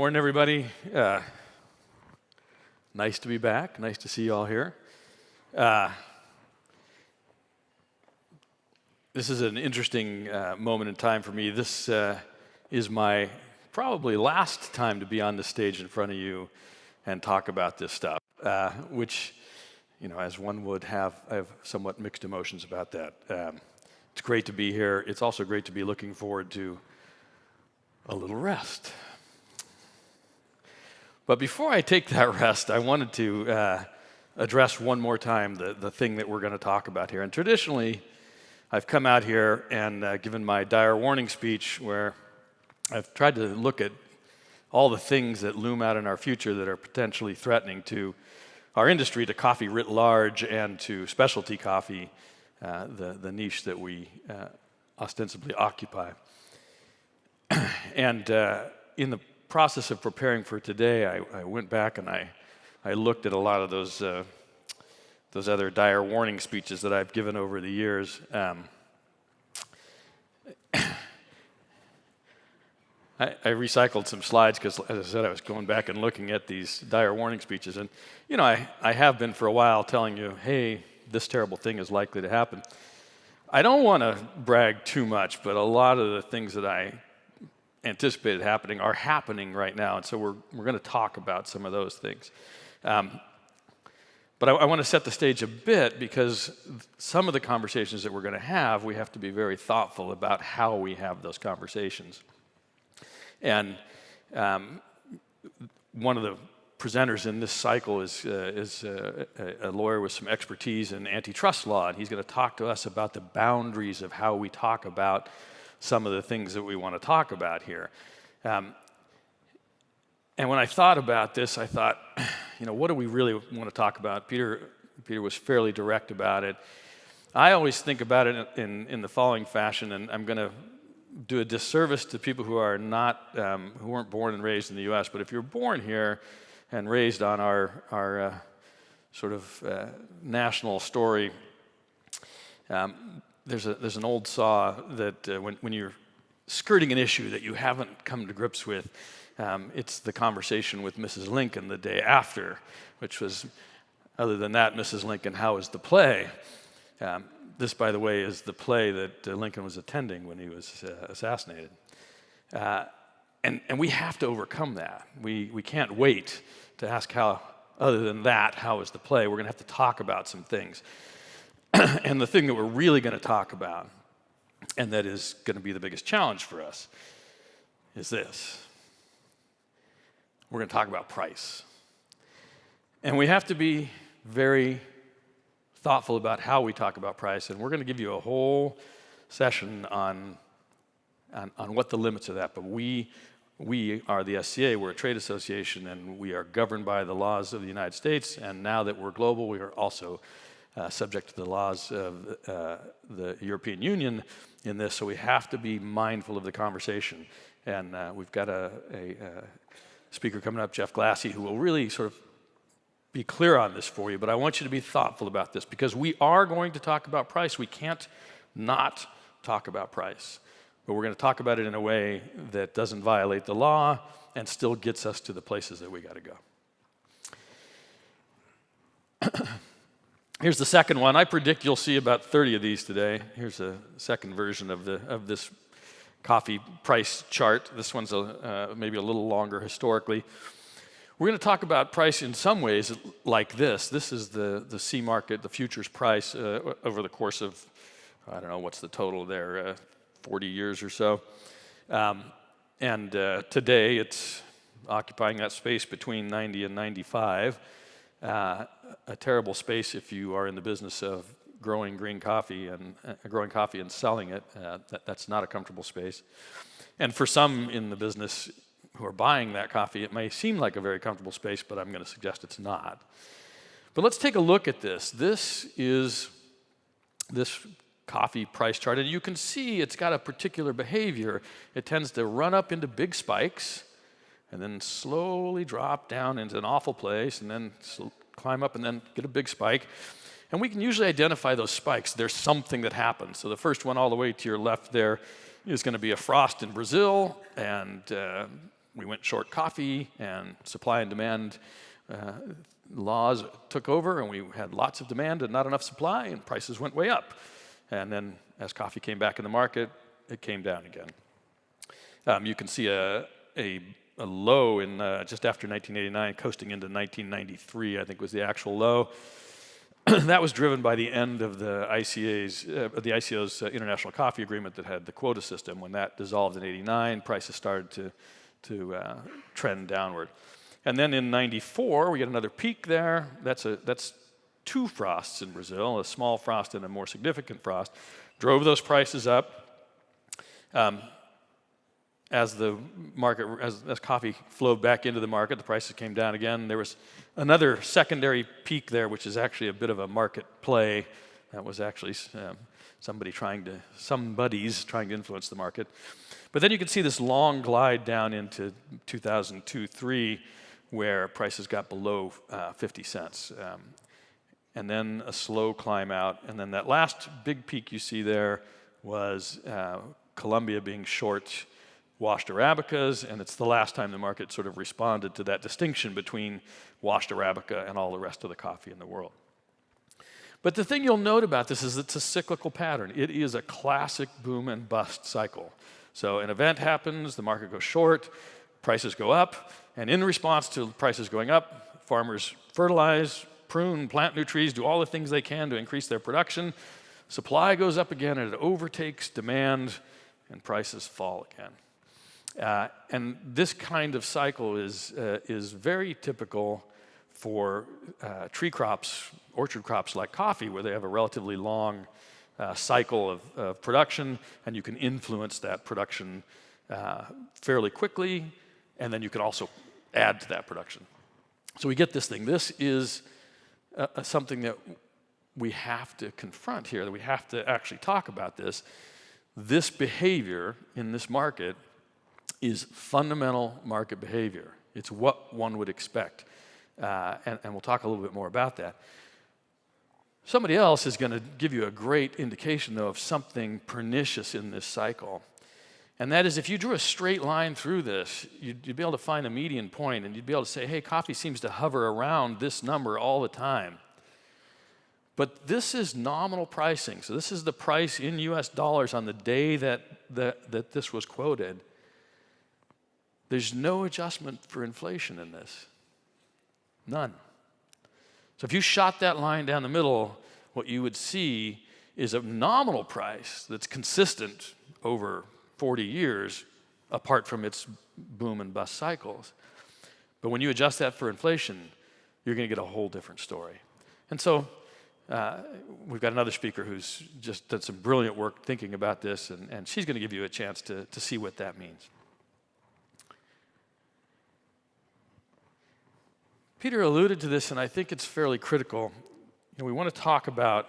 Morning, everybody. Nice to be back. Nice to see you all here. This is an interesting moment in time for me. This is my probably last time to be on the stage in front of you and talk about this stuff, which, you know, as one would have, I have somewhat mixed emotions about that. It's great to be here. It's also great to be looking forward to a little rest. But before I take that rest, I wanted to address one more time the thing that we're going to talk about here. And traditionally, I've come out here and given my dire warning speech where I've tried to look at all the things that loom out in our future that are potentially threatening to our industry, to coffee writ large, and to specialty coffee, the niche that we ostensibly occupy. And in the process of preparing for today, I went back and I looked at a lot of those other dire warning speeches that I've given over the years. I recycled some slides because, as I said, I was going back and looking at these dire warning speeches. And, you know, I have been for a while telling you, hey, this terrible thing is likely to happen. I don't want to brag too much, but a lot of the things that I anticipated happening are happening right now, and so we're going to talk about some of those things. But I want to set the stage a bit because some of the conversations that we're going to have, we have to be very thoughtful about how we have those conversations. And one of the presenters in this cycle is a lawyer with some expertise in antitrust law, and he's going to talk to us about the boundaries of how we talk about some of the things that we want to talk about here. And when I thought about this, I thought, you know, what do we really want to talk about? Peter was fairly direct about it. I always think about it in the following fashion, and I'm going to do a disservice to people who are not, who weren't born and raised in the U.S., but if you're born here and raised on our sort of national story, there's an old saw that when you're skirting an issue that you haven't come to grips with, it's the conversation with Mrs. Lincoln the day after, which was, other than that, Mrs. Lincoln, how was the play? This, by the way, is the play that Lincoln was attending when he was assassinated. And we have to overcome that. We can't wait to ask how, other than that, how was the play? We're going to have to talk about some things. And the thing that we're really going to talk about, and that is going to be the biggest challenge for us, is this. We're going to talk about price. And we have to be very thoughtful about how we talk about price, and we're going to give you a whole session on what the limits of that. But we are the SCA, we're a trade association, and we are governed by the laws of the United States, and now that we're global, we are also subject to the laws of the European Union in this, so we have to be mindful of the conversation. And we've got a speaker coming up, Jeff Glassy, who will really sort of be clear on this for you, but I want you to be thoughtful about this because we are going to talk about price. We can't not talk about price, but we're going to talk about it in a way that doesn't violate the law and still gets us to the places that we got to go. Here's the second one. I predict you'll see about 30 of these today. Here's a second version of this coffee price chart. This one's maybe a little longer historically. We're going to talk about price in some ways like this. This is the C market, the futures price over the course of, I don't know, what's the total there, 40 years or so. And today it's occupying that space between 90 and 95. A terrible space if you are in the business of growing green coffee and selling it. That's not a comfortable space. And for some in the business who are buying that coffee, it may seem like a very comfortable space, but I'm going to suggest it's not. But let's take a look at this. This is this coffee price chart, and you can see it's got a particular behavior. It tends to run up into big spikes and then slowly drop down into an awful place and then climb up and then get a big spike. And we can usually identify those spikes. There's something that happens. So the first one all the way to your left there is going to be a frost in Brazil, and we went short coffee, and supply and demand laws took over, and we had lots of demand and not enough supply, and prices went way up. And then as coffee came back in the market, it came down again. You can see a low in just after 1989, coasting into 1993, I think was the actual low. That was driven by the end of the ICO's International Coffee Agreement that had the quota system. When that dissolved in '89, prices started to trend downward. And then in '94, we get another peak there. That's two frosts in Brazil, a small frost and a more significant frost, drove those prices up. As coffee flowed back into the market, the prices came down again. There was another secondary peak there, which is actually a bit of a market play. That was actually somebody's trying to influence the market. But then you can see this long glide down into 2002-03, where prices got below 50 cents. And then a slow climb out. And then that last big peak you see there was Colombia being short washed Arabicas, and it's the last time the market sort of responded to that distinction between washed Arabica and all the rest of the coffee in the world. But the thing you'll note about this is it's a cyclical pattern. It is a classic boom and bust cycle. So an event happens, the market goes short, prices go up, and in response to prices going up, farmers fertilize, prune, plant new trees, do all the things they can to increase their production. Supply goes up again, and it overtakes demand, and prices fall again. And this kind of cycle is very typical for tree crops, orchard crops like coffee, where they have a relatively long cycle of production, and you can influence that production fairly quickly, and then you can also add to that production. So we get this thing. This is something that we have to confront here, that we have to actually talk about this. This behavior in this market is fundamental market behavior. It's what one would expect. And we'll talk a little bit more about that. Somebody else is going to give you a great indication, though, of something pernicious in this cycle. And that is, if you drew a straight line through this, you'd be able to find a median point, and you'd be able to say, hey, coffee seems to hover around this number all the time. But this is nominal pricing. So this is the price in US dollars on the day that this was quoted. There's no adjustment for inflation in this. None. So if you shot that line down the middle, what you would see is a nominal price that's consistent over 40 years, apart from its boom and bust cycles. But when you adjust that for inflation, you're going to get a whole different story. And so we've got another speaker who's just done some brilliant work thinking about this, and she's going to give you a chance to see what that means. Peter alluded to this, and I think it's fairly critical. We want to talk about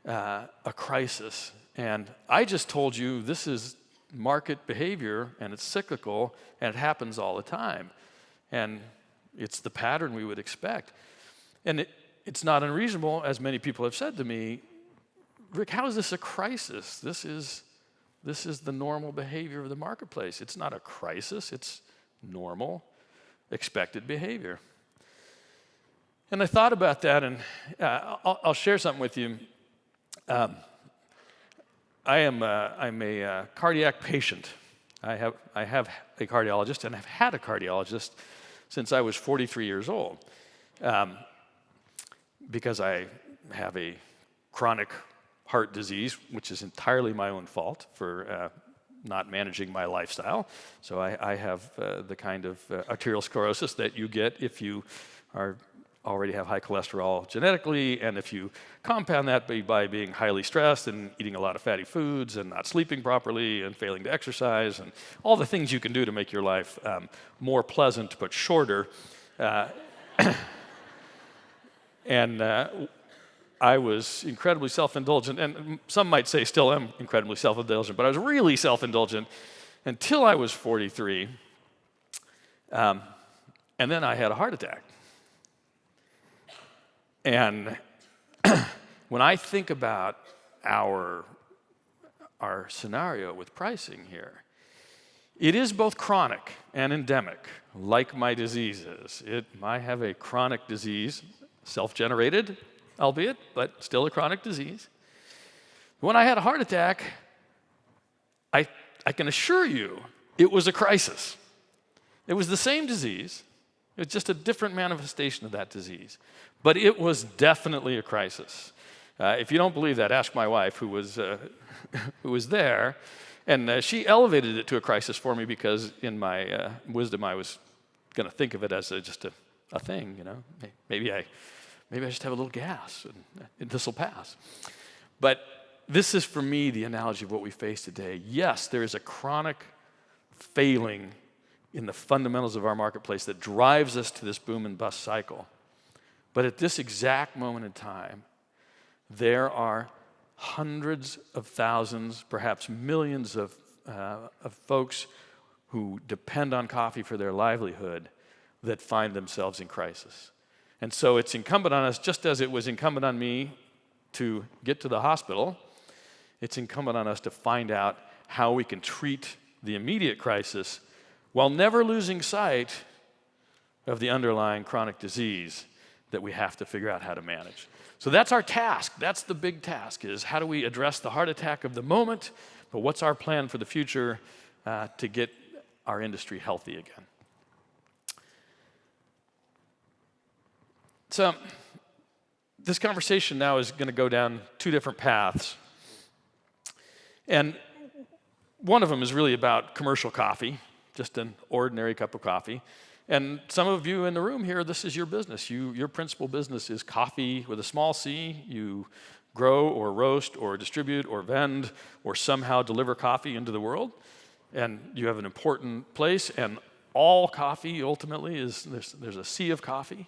a crisis. And I just told you this is market behavior, and it's cyclical, and it happens all the time. And it's the pattern we would expect. And it's not unreasonable, as many people have said to me, Rick, how is this a crisis? This is the normal behavior of the marketplace. It's not a crisis, it's normal, expected behavior. And I thought about that, and I'll share something with you. I'm a cardiac patient. I have a cardiologist, and I've had a cardiologist since I was 43 years old, because I have a chronic heart disease, which is entirely my own fault for not managing my lifestyle. So I have the kind of arterial sclerosis that you get if you already have high cholesterol genetically, and if you compound that by being highly stressed and eating a lot of fatty foods and not sleeping properly and failing to exercise and all the things you can do to make your life more pleasant but shorter. And I was incredibly self-indulgent, and some might say still am incredibly self-indulgent, but I was really self-indulgent until I was 43, and then I had a heart attack. And when I think about our scenario with pricing here, It is both chronic and endemic, like my diseases. I have a chronic disease, self-generated, albeit, but still a chronic disease. When I had a heart attack, I can assure you it was a crisis. It was the same disease. It was just a different manifestation of that disease. But it was definitely a crisis. If you don't believe that, ask my wife, who was there. And she elevated it to a crisis for me because in my wisdom, I was going to think of it as just a thing, you know. Maybe I just have a little gas and this will pass. But this is, for me, the analogy of what we face today. Yes, there is a chronic failing in the fundamentals of our marketplace that drives us to this boom and bust cycle. But at this exact moment in time, there are hundreds of thousands, perhaps millions of folks who depend on coffee for their livelihood that find themselves in crisis. And so it's incumbent on us, just as it was incumbent on me to get to the hospital, it's incumbent on us to find out how we can treat the immediate crisis while never losing sight of the underlying chronic disease that we have to figure out how to manage. So that's our task. That's the big task, is how do we address the heart attack of the moment, but what's our plan for the future to get our industry healthy again? So this conversation now is going to go down two different paths. And one of them is really about commercial coffee, just an ordinary cup of coffee. And some of you in the room here, this is your business. Your principal business is coffee with a small c. You grow or roast or distribute or vend or somehow deliver coffee into the world. And you have an important place. And all coffee ultimately is, there's a sea of coffee.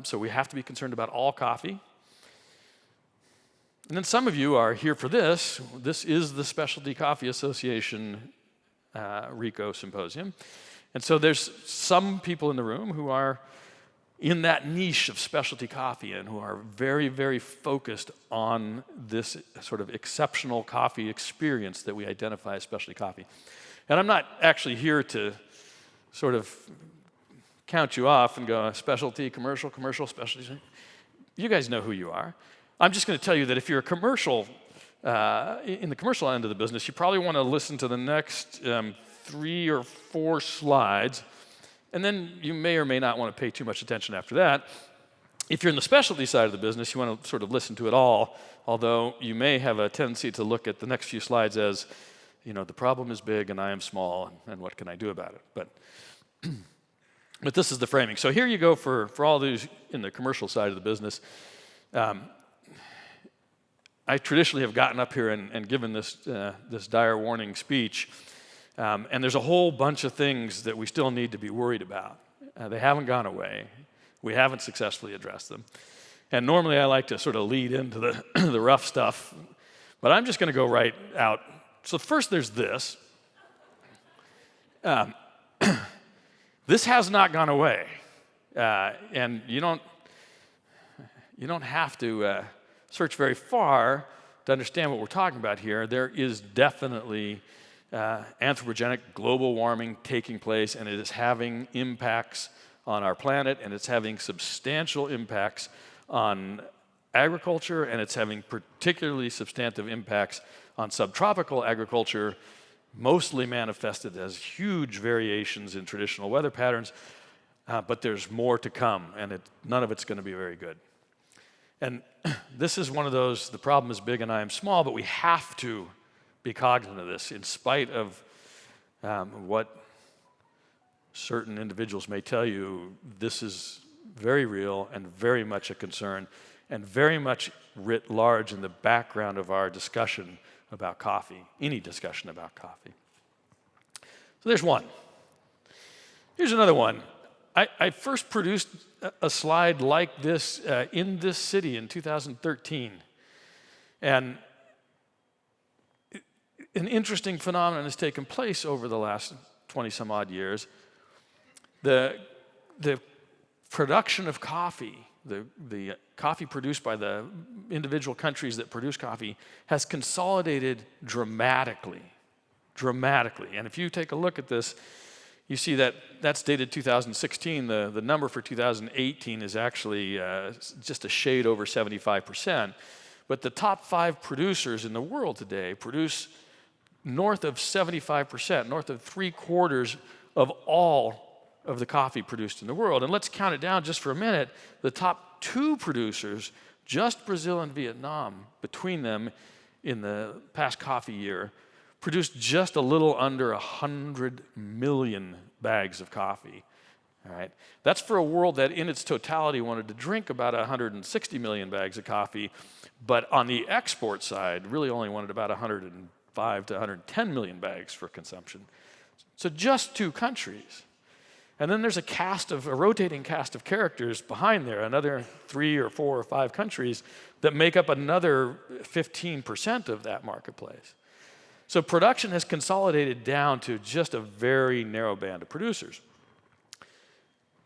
So we have to be concerned about all coffee. And then some of you are here for this. This is the Specialty Coffee Association RICO Symposium. And so there's some people in the room who are in that niche of specialty coffee and who are very, very focused on this sort of exceptional coffee experience that we identify as specialty coffee. And I'm not actually here to sort of count you off and go specialty, commercial, specialty. You guys know who you are. I'm just going to tell you that if you're a commercial, in the commercial end of the business, you probably want to listen to the next 3 or 4 slides, and then you may or may not want to pay too much attention after that. If you're in the specialty side of the business, you want to sort of listen to it all, although you may have a tendency to look at the next few slides as, you know, the problem is big and I am small, and what can I do about it? But this is the framing. So here you go for all those in the commercial side of the business. I traditionally have gotten up here and given this dire warning speech. And there's a whole bunch of things that we still need to be worried about. They haven't gone away. We haven't successfully addressed them. And normally I like to sort of lead into the rough stuff, but I'm just going to go right out. So first there's this. This has not gone away. And you don't have to search very far to understand what we're talking about here. There is definitely anthropogenic global warming taking place, and it is having impacts on our planet, and it's having substantial impacts on agriculture, and it's having particularly substantive impacts on subtropical agriculture, mostly manifested as huge variations in traditional weather patterns, but there's more to come, and none of it's going to be very good. And this is one of those, the problem is big and I am small, but we have to be cognizant of this in spite of what certain individuals may tell you. This is very real and very much a concern and very much writ large in the background of our discussion about coffee, any discussion about coffee. So there's one. Here's another one. I first produced a slide like this in this city in 2013. And an interesting phenomenon has taken place over the last 20 some odd years. The production of coffee, the coffee produced by the individual countries that produce coffee, has consolidated dramatically dramatically. And if you take a look at this, you see that that's dated 2016. The number for 2018 is actually just a shade over 75%. But the top 5 producers in the world today produce north of 75%, north of 3/4 of all of the coffee produced in the world. And let's count it down just for a minute. The top 2 producers, just Brazil and Vietnam, between them in the past coffee year, produced just a little under 100 million bags of coffee. All right? That's for a world that in its totality wanted to drink about 160 million bags of coffee, but on the export side really only wanted about 105 to 110 million bags for consumption. So just 2 countries. And then there's a rotating cast of characters behind there, another 3 or 4 or 5 countries that make up another 15% of that marketplace. So production has consolidated down to just a very narrow band of producers.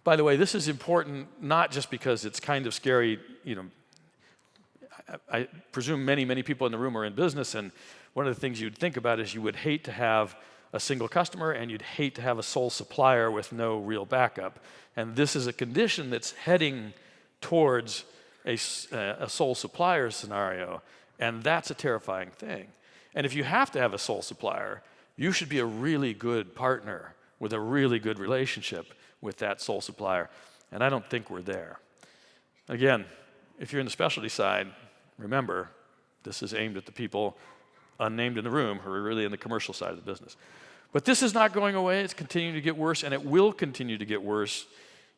By the way, this is important not just because it's kind of scary. I presume many people in the room are in business, and one of the things you'd think about is you would hate to have a single customer and you'd hate to have a sole supplier with no real backup. And this is a condition that's heading towards a sole supplier scenario, and that's a terrifying thing. And if you have to have a sole supplier, you should be a really good partner with a really good relationship with that sole supplier. And I don't think we're there. Again, if you're in the specialty side, remember, this is aimed at the people unnamed in the room who are really in the commercial side of the business. But this is not going away. It's continuing to get worse, and it will continue to get worse,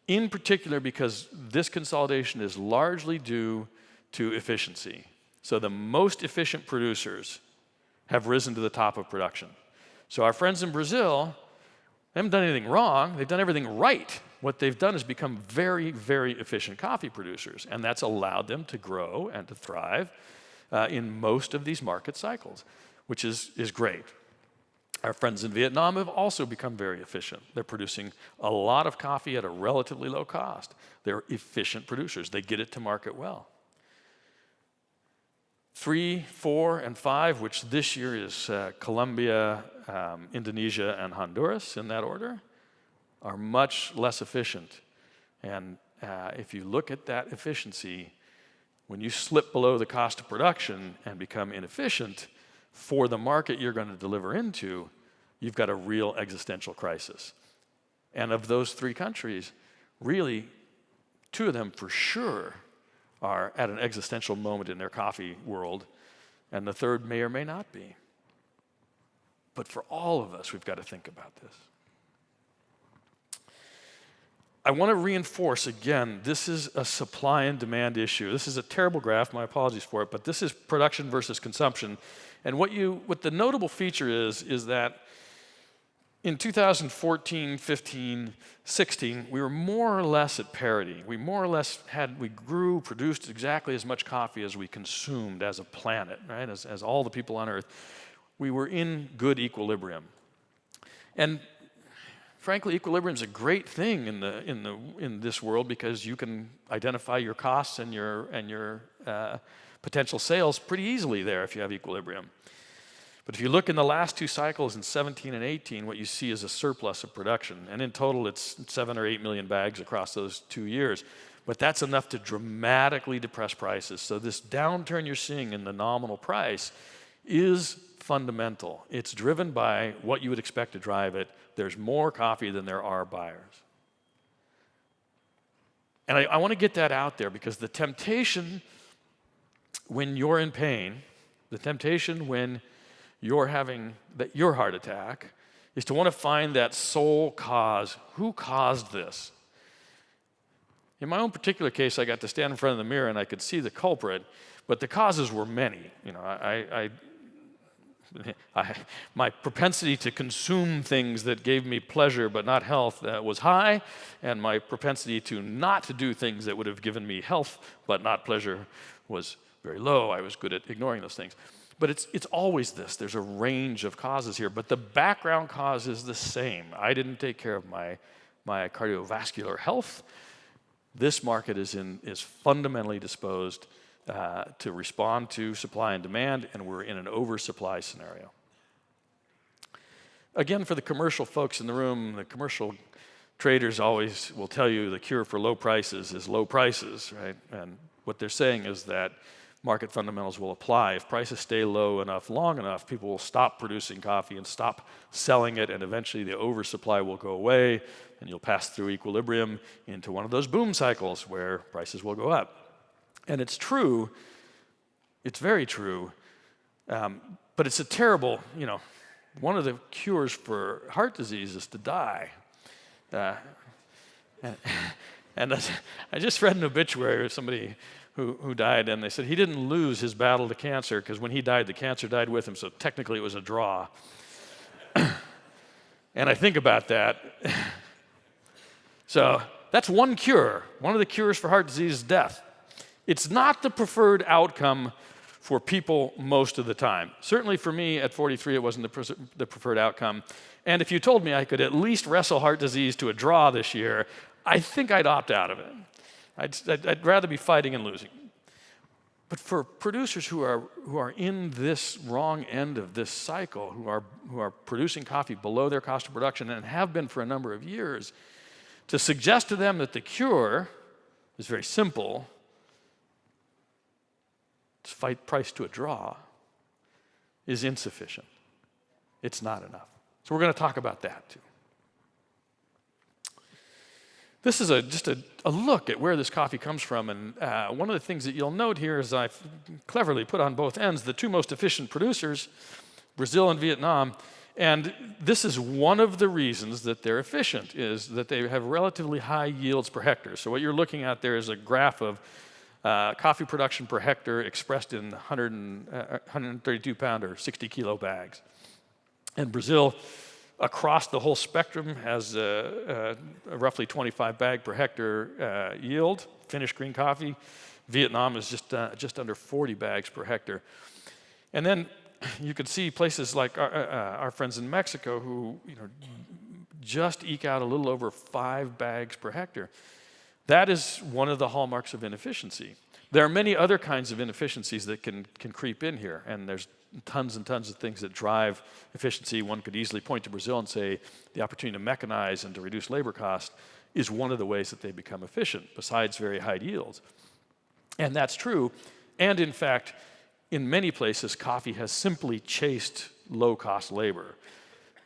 in particular because this consolidation is largely due to efficiency. So the most efficient producers have risen to the top of production. So our friends in Brazil, they haven't done anything wrong. They've done everything right. What they've done is become very, very efficient coffee producers, and that's allowed them to grow and to thrive in most of these market cycles, which is great. Our friends in Vietnam have also become very efficient. They're producing a lot of coffee at a relatively low cost. They're efficient producers. They get it to market well. 3, 4, and 5, which this year is Colombia, Indonesia, and Honduras in that order, are much less efficient. And if you look at that efficiency, when you slip below the cost of production and become inefficient for the market you're going to deliver into, you've got a real existential crisis. And of those 3 countries, really, 2 of them for sure are at an existential moment in their coffee world, and the 3rd may or may not be. But for all of us, we've got to think about this. I want to reinforce again, this is a supply and demand issue. This is a terrible graph, my apologies for it, but this is production versus consumption. And what the notable feature is that in 2014, 15, 16, we were more or less at parity. We more or less produced exactly as much coffee as we consumed as a planet, right? As all the people on Earth. We were in good equilibrium. And frankly, equilibrium is a great thing in this world because you can identify your costs and your potential sales pretty easily there if you have equilibrium. But if you look in the last 2 cycles in 17 and 18, what you see is a surplus of production. And in total, it's 7 or 8 million bags across those 2 years. But that's enough to dramatically depress prices. So this downturn you're seeing in the nominal price is fundamental. It's driven by what you would expect to drive it. There's more coffee than there are buyers. And I want to get that out there because the temptation when you're in pain, the temptation when you're having your heart attack, is to want to find that sole cause. Who caused this? In my own particular case, I got to stand in front of the mirror and I could see the culprit, but the causes were many. My propensity to consume things that gave me pleasure but not health was high, and my propensity to not do things that would have given me health but not pleasure was very low. I was good at ignoring those things. But it's always this. There's a range of causes here, but the background cause is the same. I didn't take care of my cardiovascular health. This market is fundamentally disposed to respond to supply and demand, and we're in an oversupply scenario. Again, for the commercial folks in the room, the commercial traders always will tell you the cure for low prices is low prices, right? And what they're saying is that market fundamentals will apply. If prices stay low enough, long enough, people will stop producing coffee and stop selling it, and eventually the oversupply will go away, and you'll pass through equilibrium into one of those boom cycles where prices will go up. And it's true, it's very true, but it's a terrible, one of the cures for heart disease is to die. And I just read an obituary of somebody who died, and they said he didn't lose his battle to cancer because when he died, the cancer died with him, so technically it was a draw. And I think about that. So that's one cure. One of the cures for heart disease is death. It's not the preferred outcome for people most of the time. Certainly for me at 43, it wasn't the preferred outcome. And if you told me I could at least wrestle heart disease to a draw this year, I think I'd opt out of it. I'd rather be fighting and losing. But for producers who are in this wrong end of this cycle, who are producing coffee below their cost of production and have been for a number of years, to suggest to them that the cure is very simple, to fight price to a draw, is insufficient. It's not enough. So we're going to talk about that too. This is just a look at where this coffee comes from, and one of the things that you'll note here is I've cleverly put on both ends the two most efficient producers, Brazil and Vietnam, and this is one of the reasons that they're efficient, is that they have relatively high yields per hectare. So what you're looking at there is a graph of coffee production per hectare expressed in 132-pound or 60-kilo bags. And Brazil, across the whole spectrum, has a roughly 25 bag per hectare yield, finished green coffee. Vietnam is just under 40 bags per hectare. And then you can see places like our friends in Mexico who just eke out a little over 5 bags per hectare. That is one of the hallmarks of inefficiency. There are many other kinds of inefficiencies that can creep in here, and there's tons and tons of things that drive efficiency. One could easily point to Brazil and say the opportunity to mechanize and to reduce labor cost is one of the ways that they become efficient, besides very high yields. And that's true. And in fact, in many places, coffee has simply chased low-cost labor.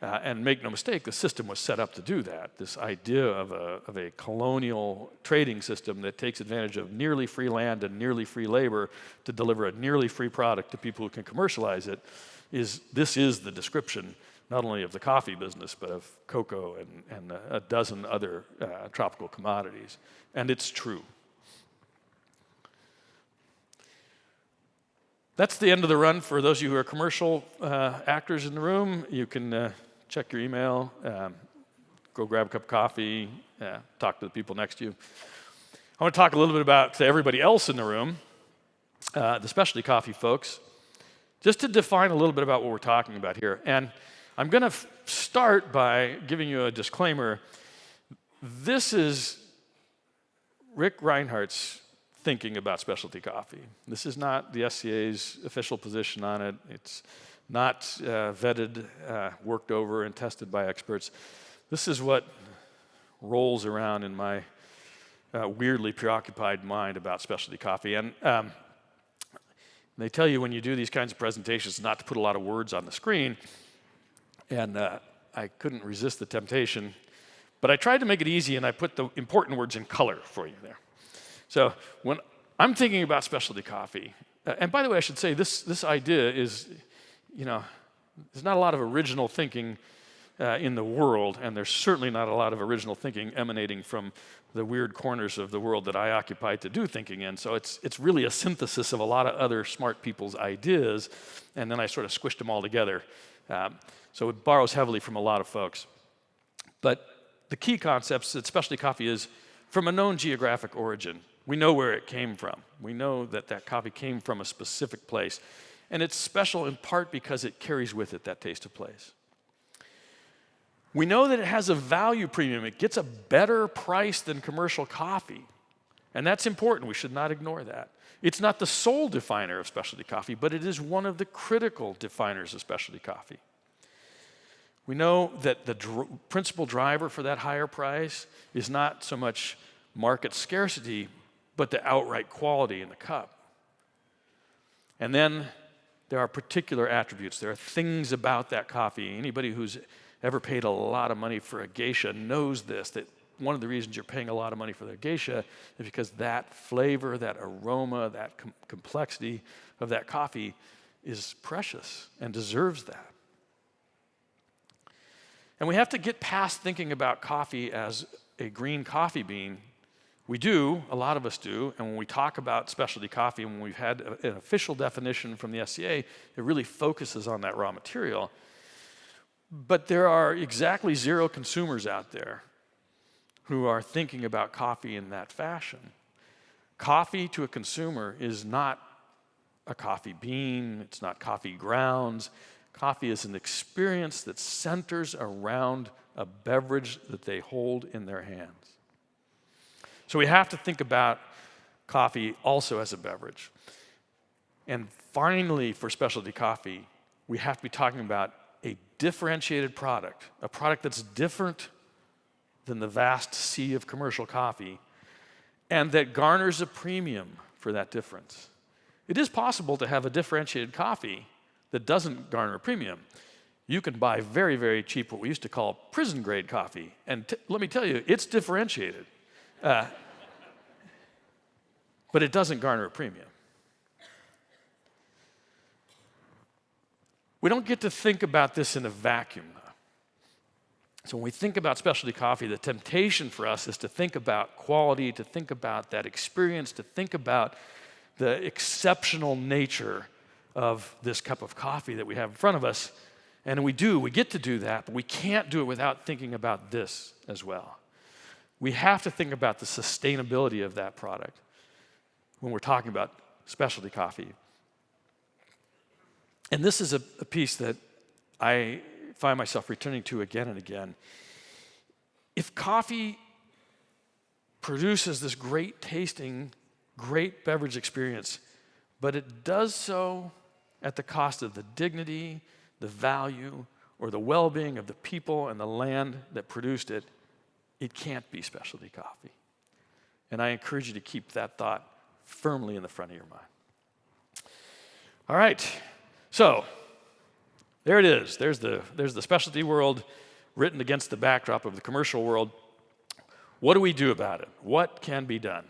And make no mistake, the system was set up to do that. This idea of a colonial trading system that takes advantage of nearly free land and nearly free labor to deliver a nearly free product to people who can commercialize it, this is the description not only of the coffee business, but of cocoa and a dozen other tropical commodities. And it's true. That's the end of the run for those of you who are commercial actors in the room. You can check your email, go grab a cup of coffee, talk to the people next to you. I want to talk a little bit about to everybody else in the room, the specialty coffee folks, just to define a little bit about what we're talking about here. And I'm going to start by giving you a disclaimer. This is Ric Rhinehart's thinking about specialty coffee. This is not the SCA's official position on it. It's not vetted, worked over, and tested by experts. This is what rolls around in my weirdly preoccupied mind about specialty coffee. And they tell you when you do these kinds of presentations not to put a lot of words on the screen, and I couldn't resist the temptation, but I tried to make it easy, and I put the important words in color for you there. So when I'm thinking about specialty coffee, and by the way, I should say this idea is, there's not a lot of original thinking in the world, and there's certainly not a lot of original thinking emanating from the weird corners of the world that I occupy to do thinking in. So it's really a synthesis of a lot of other smart people's ideas, and then I sort of squished them all together. So it borrows heavily from a lot of folks. But the key concepts that specialty coffee is from a known geographic origin. We know where it came from. We know that coffee came from a specific place. And it's special in part because it carries with it that taste of place. We know that it has a value premium. It gets a better price than commercial coffee. And that's important. We should not ignore that. It's not the sole definer of specialty coffee, but it is one of the critical definers of specialty coffee. We know that the principal driver for that higher price is not so much market scarcity, but the outright quality in the cup. And then there are particular attributes. There are things about that coffee. Anybody who's ever paid a lot of money for a geisha knows this, that one of the reasons you're paying a lot of money for the geisha is because that flavor, that aroma, that complexity of that coffee is precious and deserves that. And we have to get past thinking about coffee as a green coffee bean. We do, a lot of us do, and when we talk about specialty coffee, when we've had an official definition from the SCA, it really focuses on that raw material. But there are exactly zero consumers out there who are thinking about coffee in that fashion. Coffee to a consumer is not a coffee bean, it's not coffee grounds. Coffee is an experience that centers around a beverage that they hold in their hands. So we have to think about coffee also as a beverage. And finally, for specialty coffee, we have to be talking about a differentiated product, a product that's different than the vast sea of commercial coffee, and that garners a premium for that difference. It is possible to have a differentiated coffee that doesn't garner a premium. You can buy very, very cheap, what we used to call prison-grade coffee, and let me tell you, it's differentiated. But it doesn't garner a premium. We don't get to think about this in a vacuum, though. So when we think about specialty coffee, the temptation for us is to think about quality, to think about that experience, to think about the exceptional nature of this cup of coffee that we have in front of us. And we get to do that, but we can't do it without thinking about this as well. We have to think about the sustainability of that product when we're talking about specialty coffee. And this is a piece that I find myself returning to again and again. If coffee produces this great tasting, great beverage experience, but it does so at the cost of the dignity, the value, or the well-being of the people and the land that produced it, it can't be specialty coffee. And I encourage you to keep that thought firmly in the front of your mind. All right, so there it is. There's the specialty world written against the backdrop of the commercial world. What do we do about it? What can be done?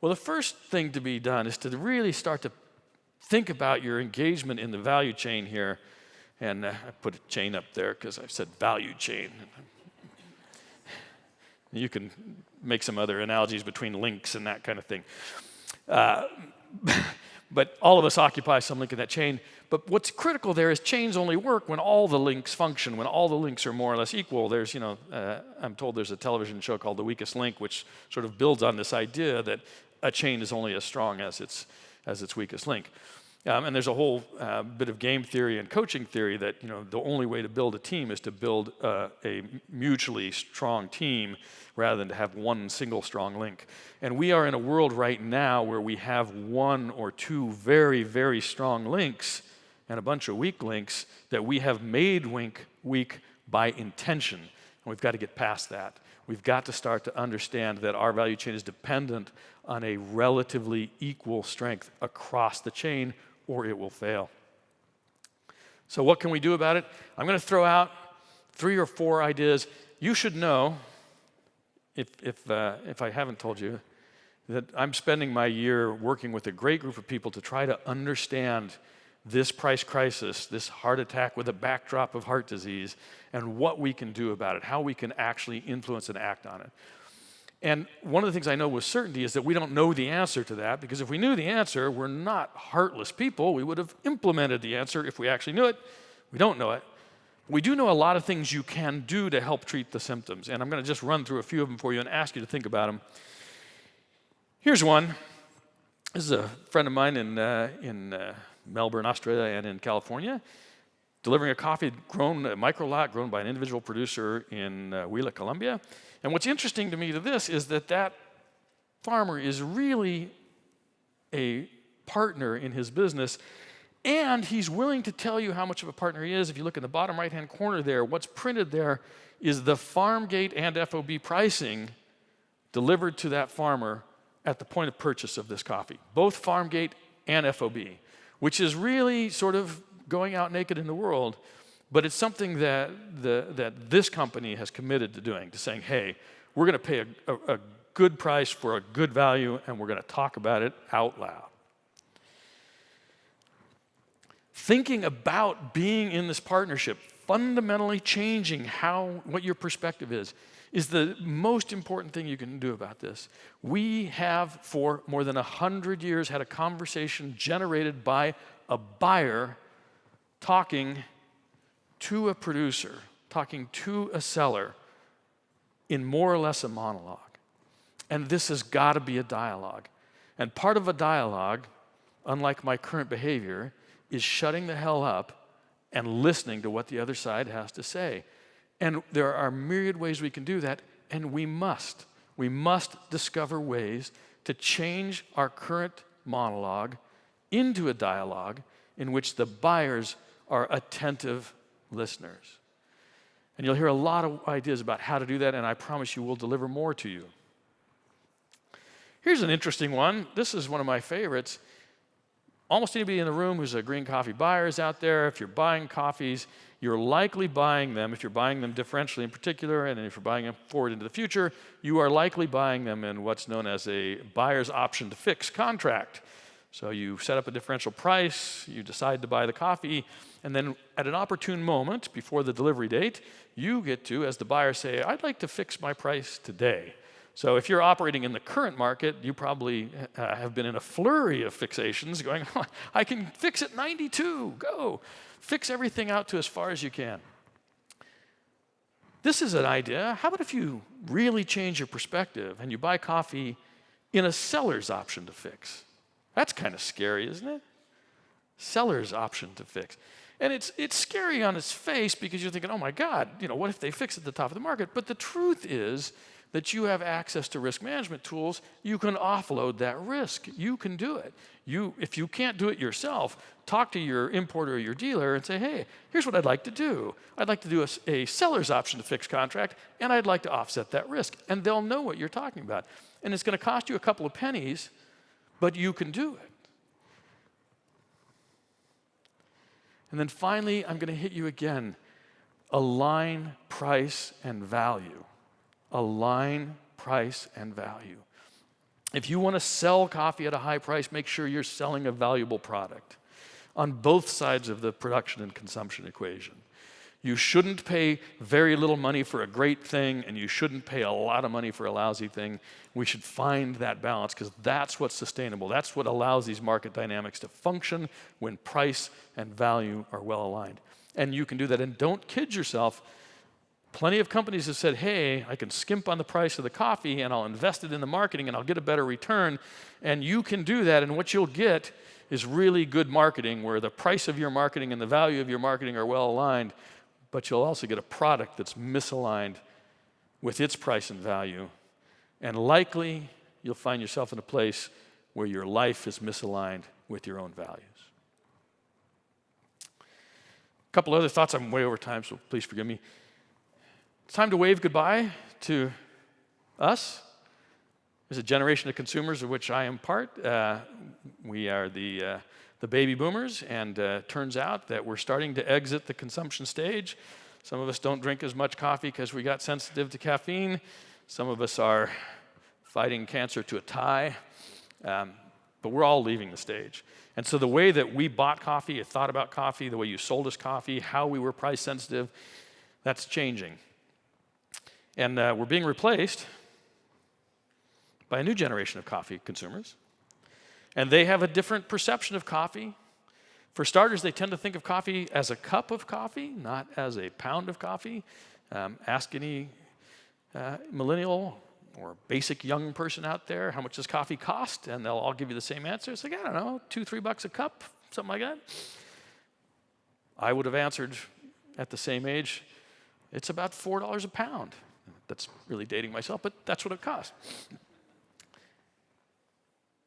Well, the first thing to be done is to really start to think about your engagement in the value chain here. And I put a chain up there because I said value chain. You can make some other analogies between links and that kind of thing. But all of us occupy some link in that chain. But what's critical there is chains only work when all the links function, when all the links are more or less equal. There's, I'm told there's a television show called The Weakest Link, which sort of builds on this idea that a chain is only as strong as its weakest link. And there's a whole bit of game theory and coaching theory that the only way to build a team is to build a mutually strong team rather than to have one single strong link. And we are in a world right now where we have one or two very, very strong links and a bunch of weak links that we have made weak by intention. And we've got to get past that. We've got to start to understand that our value chain is dependent on a relatively equal strength across the chain, or it will fail. So what can we do about it? I'm going to throw out 3 or 4 ideas. You should know, if I haven't told you, that I'm spending my year working with a great group of people to try to understand this price crisis, this heart attack with a backdrop of heart disease, and what we can do about it, how we can actually influence and act on it. And one of the things I know with certainty is that we don't know the answer to that, because if we knew the answer, we're not heartless people. We would have implemented the answer if we actually knew it. We don't know it. We do know a lot of things you can do to help treat the symptoms, and I'm going to just run through a few of them for you and ask you to think about them. Here's one. This is a friend of mine in Melbourne, Australia, and in California, delivering a coffee grown, a micro lot grown by an individual producer in Huila, Colombia. And what's interesting to me to this is that farmer is really a partner in his business, And he's willing to tell you how much of a partner he is. If you look in the bottom right-hand corner there, what's printed there is the farm gate and FOB pricing delivered to that farmer at the point of purchase of this coffee, both farm gate and FOB, which is really sort of going out naked in the world, but it's something that this company has committed to doing, to saying, hey, we're going to pay a good price for a good value, and we're going to talk about it out loud. Thinking about being in this partnership, fundamentally changing what your perspective is the most important thing you can do about this. We have, for more than 100 years, had a conversation generated by a buyer talking to a producer, talking to a seller in more or less a monologue. And this has got to be a dialogue. And part of a dialogue, unlike my current behavior, is shutting the hell up and listening to what the other side has to say. And there are myriad ways we can do that, and we must. We must discover ways to change our current monologue into a dialogue in which the buyers are attentive listeners. And you'll hear a lot of ideas about how to do that, and I promise you we'll deliver more to you. Here's an interesting one. This is one of my favorites. Almost anybody in the room who's a green coffee buyer is out there. If you're buying coffees, you're likely buying them, if you're buying them differentially in particular, and if you're buying them forward into the future, you are likely buying them in what's known as a buyer's option to fix contract. So you set up a differential price, you decide to buy the coffee, and then at an opportune moment before the delivery date, you get to, as the buyer, say, I'd like to fix my price today. So if you're operating in the current market, you probably have been in a flurry of fixations going, oh, I can fix it 92, go. Fix everything out to as far as you can. This is an idea. How about if you really change your perspective and you buy coffee in a seller's option to fix? That's kind of scary, isn't it? Seller's option to fix. And it's scary on its face because you're thinking, oh my God, what if they fix at the top of the market? But the truth is that you have access to risk management tools. You can offload that risk. You can do it. If you can't do it yourself, talk to your importer or your dealer and say, hey, here's what I'd like to do. I'd like to do a seller's option to fix contract, and I'd like to offset that risk. And they'll know what you're talking about. And it's going to cost you a couple of pennies, but you can do it. And then finally, I'm going to hit you again. Align price and value. Align price and value. If you want to sell coffee at a high price, make sure you're selling a valuable product on both sides of the production and consumption equation. You shouldn't pay very little money for a great thing, and you shouldn't pay a lot of money for a lousy thing. We should find that balance because that's what's sustainable. That's what allows these market dynamics to function when price and value are well aligned. And you can do that. And don't kid yourself. Plenty of companies have said, hey, I can skimp on the price of the coffee and I'll invest it in the marketing and I'll get a better return. And you can do that, and what you'll get is really good marketing where the price of your marketing and the value of your marketing are well aligned, but you'll also get a product that's misaligned with its price and value. And likely you'll find yourself in a place where your life is misaligned with your own values. A couple other thoughts. I'm way over time, so please forgive me. It's time to wave goodbye to us. There's a generation of consumers of which I am part. We are the baby boomers, and turns out that we're starting to exit the consumption stage. Some of us don't drink as much coffee because we got sensitive to caffeine. Some of us are fighting cancer to a tie. But we're all leaving the stage. And so the way that we bought coffee, thought about coffee, the way you sold us coffee, how we were price sensitive, that's changing. And we're being replaced by a new generation of coffee consumers. And they have a different perception of coffee. For starters, they tend to think of coffee as a cup of coffee, not as a pound of coffee. Ask any millennial or basic young person out there, how much does coffee cost? And they'll all give you the same answer. It's like, I don't know, $2-3 a cup, something like that. I would have answered at the same age, it's about $4 a pound. That's really dating myself, but that's what it costs.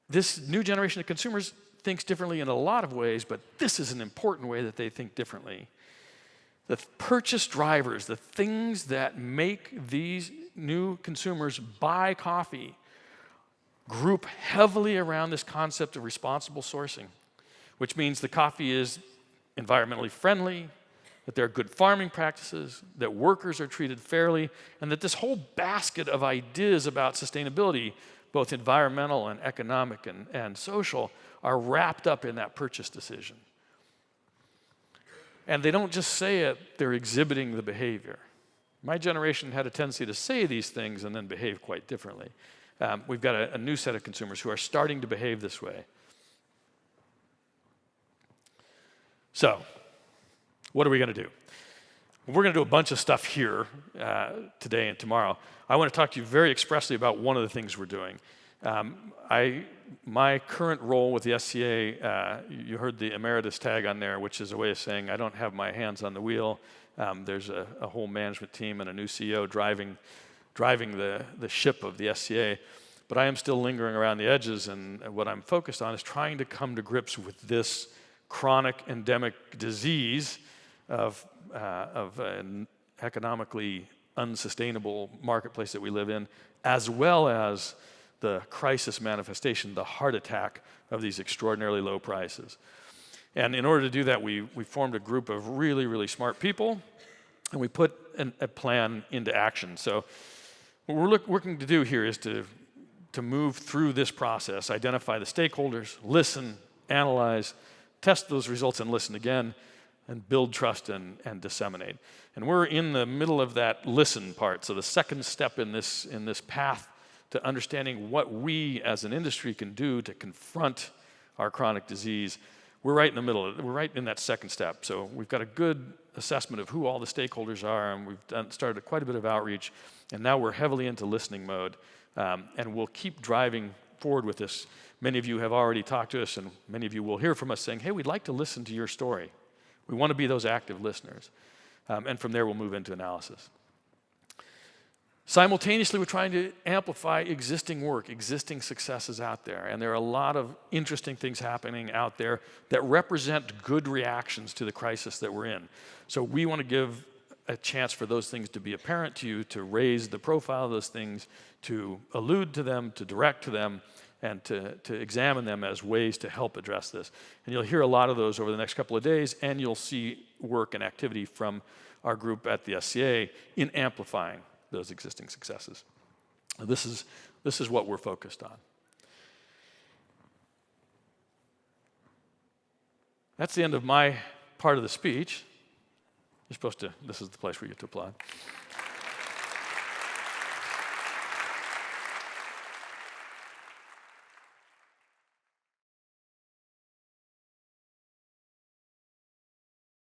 This new generation of consumers thinks differently in a lot of ways, but this is an important way that they think differently. The purchase drivers, the things that make these new consumers buy coffee, group heavily around this concept of responsible sourcing, which means the coffee is environmentally friendly, that there are good farming practices, that workers are treated fairly, and that this whole basket of ideas about sustainability, both environmental and economic and social, are wrapped up in that purchase decision. And they don't just say it, they're exhibiting the behavior. My generation had a tendency to say these things and then behave quite differently. We've got a new set of consumers who are starting to behave this way. So, what are we going to do? We're going to do a bunch of stuff here today and tomorrow. I want to talk to you very expressly about one of the things we're doing. My current role with the SCA, you heard the emeritus tag on there, which is a way of saying I don't have my hands on the wheel. There's a whole management team and a new CEO driving the ship of the SCA. But I am still lingering around the edges, and what I'm focused on is trying to come to grips with this chronic endemic disease of an economically unsustainable marketplace that we live in, as well as the crisis manifestation, the heart attack of these extraordinarily low prices. And in order to do that, we formed a group of really, really smart people, and we put a plan into action. So what we're working to do here is to move through this process, identify the stakeholders, listen, analyze, test those results and listen again, and build trust and disseminate. And we're in the middle of that listen part. So the second step in this path to understanding what we as an industry can do to confront our chronic disease, we're right in the middle of it. We're right in that second step. So we've got a good assessment of who all the stakeholders are, and we've started quite a bit of outreach, and now we're heavily into listening mode, and we'll keep driving forward with this. Many of you have already talked to us, and many of you will hear from us saying, hey, we'd like to listen to your story. We want to be those active listeners. And from there, we'll move into analysis. Simultaneously, we're trying to amplify existing work, existing successes out there. And there are a lot of interesting things happening out there that represent good reactions to the crisis that we're in. So we want to give a chance for those things to be apparent to you, to raise the profile of those things, to allude to them, to direct to them, and to examine them as ways to help address this. And you'll hear a lot of those over the next couple of days, and you'll see work and activity from our group at the SCA in amplifying those existing successes. This is what we're focused on. That's the end of my part of the speech. You're supposed to, this is the place where you get to applaud.